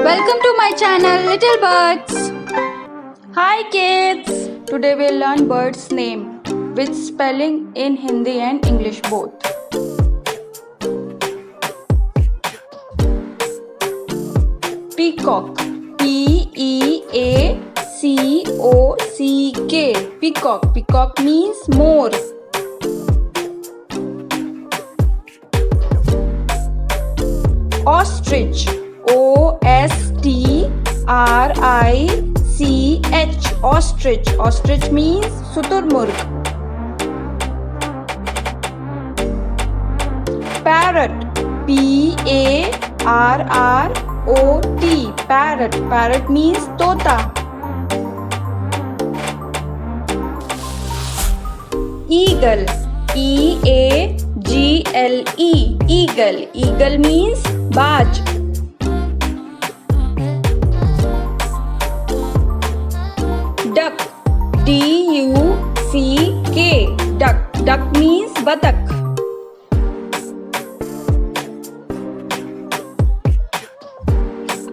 Welcome to my channel Little Birds. Hi kids. Today we'll learn birds name with spelling in Hindi and English both. Peacock. P-E-A-C-O-C-K. Peacock. Peacock means more. Ostrich. O-S-T-R-I-C-H. Ostrich. Ostrich means suturmurg. Parrot. P-A-R-R-O-T. Parrot. Parrot means tota. Eagle. E-A-G-L-E. Eagle. Eagle means baaj. Duck. D-U-C-K. Duck. Duck means batak.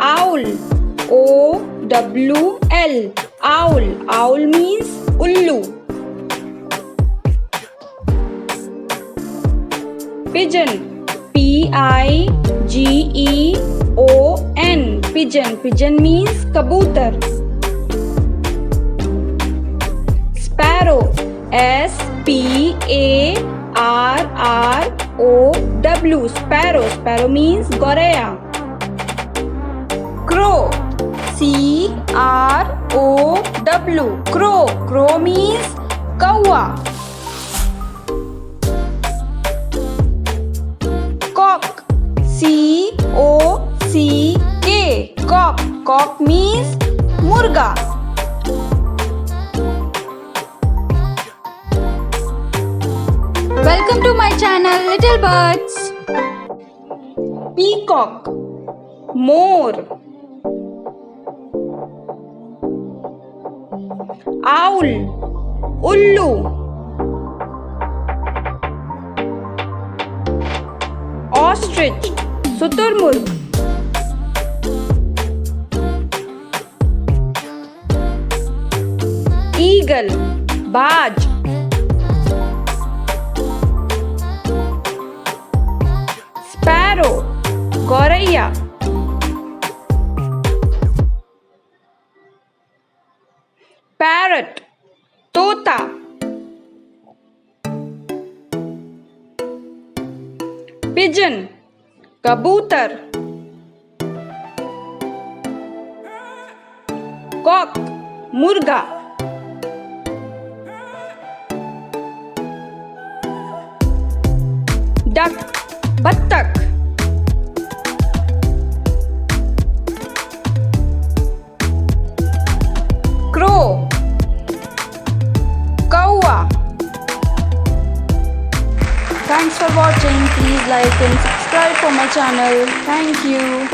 Owl. O-W-L. Owl. Owl means ullu. Pigeon. P-I-G-E-O-N. Pigeon. Pigeon means kabutar. Sparrow. S-P-A-R-R-O-W. Sparrow. Sparrow means goraya. Crow. C-R-O-W. Crow. Crow means kawa. Cock. C-O-C-K. Cock. Cock means murga. Welcome to my channel Little Birds. Peacock. More. Owl. Ullu. Ostrich. Suturmurg. Eagle. Baaj. Sparrow. Goraya. Parrot. Tota. Pigeon. Kabutar. Cock. Murga. Duck. Battak. Crow. Kawa. Thanks for watching. Please like and subscribe for my channel. Thank you.